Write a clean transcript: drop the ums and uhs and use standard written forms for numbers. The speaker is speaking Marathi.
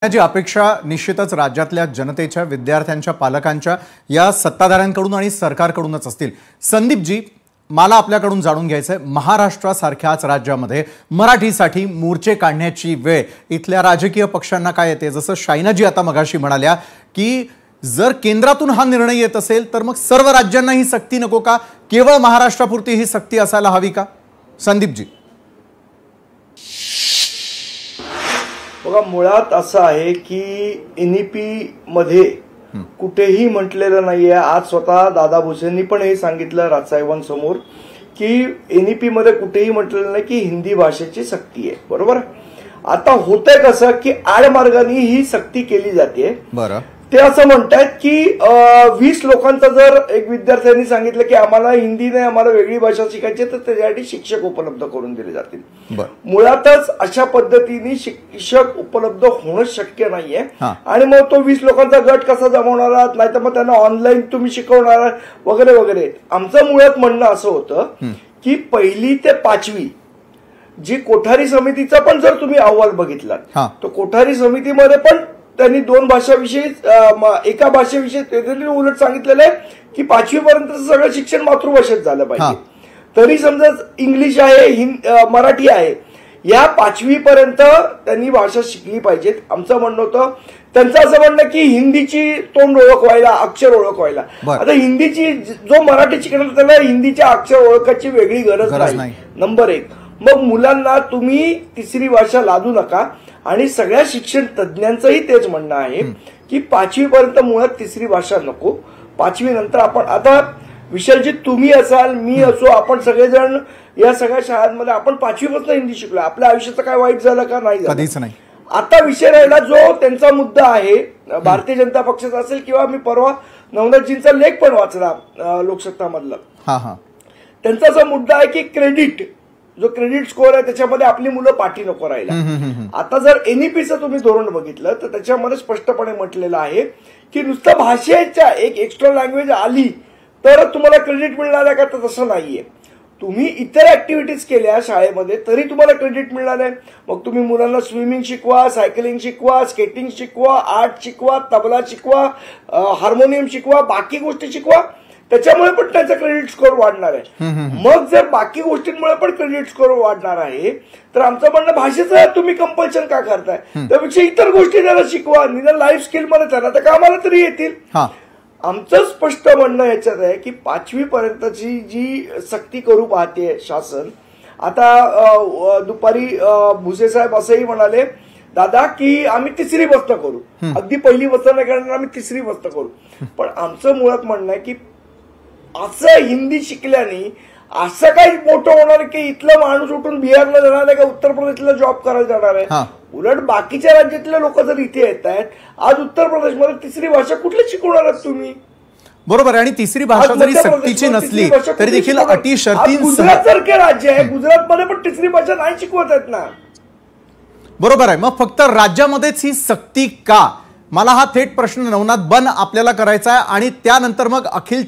जी अपेक्षा निश्चितच राज्यातल्या जनतेच्या, विद्यार्थ्यांच्या, पालकांच्या, या सत्ताधाऱ्यांकडून आणि सरकारकडूनच असतील। संदीपजी, मला आपल्याकडून जाणून घ्यायचंय, महाराष्ट्रासारख्याच राज्यामध्ये मराठीसाठी मोर्चे काढण्याची वेळ इथल्या राजकीय पक्षांना काय येते? जसं शायनाजी आता मगाशी म्हणाल्या की जर केंद्रातून हा निर्णय येत असेल तर मग सर्व राज्यांना ही सक्ती नको का? केवळ महाराष्ट्रापुरती ही सक्ती असायला हवी का? संदीपजी, बघा, मुळात असं आहे की एनईपी मध्ये कुठेही म्हटलेलं नाहीये। आज स्वतः दादा भुसेंनी पण हे सांगितलं राजसाहेबांसमोर की एनईपी मध्ये कुठेही म्हटलेलं नाही की हिंदी भाषेची सक्ती आहे। बरोबर, आता होतंय कसं की आडमार्गाने ही सक्ती केली जाते। बरं, ते असं म्हणतात की 20 लोकांचा जर एक विद्यार्थ्यांनी सांगितलं की आम्हाला हिंदी नाही, आम्हाला वेगळी भाषा शिकायची, तर त्याच्यासाठी शिक्षक उपलब्ध करून दिले जातील। मुळातच अशा पद्धतीने शिक्षक उपलब्ध होणं शक्य नाहीये। आणि मग तो 20 लोकांचा गट कसा जमवणार आहात, नाहीतर मग त्यांना ऑनलाईन तुम्ही शिकवणार आहात वगैरे वगैरे। आमचं मुळात म्हणणं असं होतं की 1ली ते 5वी जी कोठारी समितीचा पण जर तुम्ही अहवाल बघितला तर कोठारी समितीमध्ये पण त्यांनी 2 भाषाविषयी, एका भाषेविषयी उलट सांगितलेलं आहे की 5वी पर्यंत सगळं शिक्षण मातृभाषेत झालं पाहिजे। तरी समजा इंग्लिश आहे, मराठी आहे, या 5वी पर्यंत त्यांनी भाषा शिकली पाहिजेत। आमचं म्हणणं होतं, त्यांचं असं म्हणणं की हिंदीची तोंड ओळख व्हायला, अक्षर ओळख व्हायला। आता हिंदीची, जो मराठी शिकणार त्याला हिंदीच्या अक्षर ओळखाची वेगळी गरज नाही, नंबर 1। मग मुलांना तुम्ही तिसरी भाषा लादू नका। आणि सगळ्या शिक्षण तज्ञांचंही तेच म्हणणं आहे की 5वी पर्यंत मुळात तिसरी भाषा नको। 5वी नंतर आपण, आता विशालजी तुम्ही असाल, मी असो, आपण सगळेजण या सगळ्या शाळांमध्ये आपण 5वी पासून हिंदी शिकलो। आपल्या आयुष्याचं काय वाईट झालं का? नाही झालं, कधीच नाही। आता विषय राहिला जो त्यांचा मुद्दा आहे, भारतीय जनता पक्षाचा असेल किंवा मी परवा नवनाथजींचा लेख पण वाचला लोकसत्ता मधला, त्यांचा असा मुद्दा आहे की क्रेडिट, जो क्रेडिट स्कोअर आहे त्याच्यामध्ये आपली मुलं पाठी नको राहिला। आता जर एनईपीचं तुम्ही धोरण बघितलं तर त्याच्यामध्ये स्पष्टपणे म्हटलेलं आहे की नुसतं भाषेच्या एक एक्स्ट्रा लँग्वेज आली तर तुम्हाला क्रेडिट मिळणार आहे का? तर तसं नाहीये। तुम्ही इतर ऍक्टिव्हिटीज केल्या शाळेमध्ये तरी तुम्हाला क्रेडिट मिळणार आहे। मग तुम्ही मुलांना स्विमिंग शिकवा, सायकलिंग शिकवा, स्केटिंग शिकवा, आर्ट शिकवा, तबला शिकवा, हार्मोनियम शिकवा, बाकी गोष्टी शिकवा, त्याच्यामुळे पण त्याचा क्रेडिट स्कोअर वाढणार आहे। मग जर बाकी गोष्टींमुळे पण क्रेडिट स्कोअर वाढणार आहे तर आमचं म्हणणं, भाषेचं तुम्ही कंपल्शन का करताय? त्यापेक्षा इतर गोष्टी त्याला शिकवा, निदान लाईफ स्किल मध्ये त्याला तर कामाला तरी येतील। आमचं स्पष्ट म्हणणं याच्यात आहे की 5वी पर्यंतची जी सक्ती करू पाहते शासन, आता दुपारी भुसे साहेब असंही म्हणाले दादा की आम्ही तिसरी बस्त करू, अगदी पहिली बस्त नाही करणार, आम्ही तिसरी बस्त करू। पण आमचं मुळात म्हणणं आहे की असं हिंदी शिकल्याने असं काही मोठं होणार की इथलं माणूस उठून बिहारला जाणार आहे का उत्तर प्रदेशला जॉब करायला जाणार आहे? उलट बाकीच्या राज्यातले लोक जर इथे येत आहेत, आज उत्तर प्रदेशमध्ये तिसरी भाषा कुठली शिकवणार आहात तुम्ही? बरोबर आहे। आणि तिसरी भाषा जरी सक्तीची नसली तरी देखील अटी शर्ती, गुजरात सारखे राज्य आहे, गुजरातमध्ये पण तिसरी भाषा नाही शिकवत आहेत ना। बरोबर आहे, मग फक्त राज्यामध्येच ही सक्ती का? मला हा थेट प्रश्न नवनाथ बन आपल्याला करायचा आहे आणि त्यानंतर मग अखिल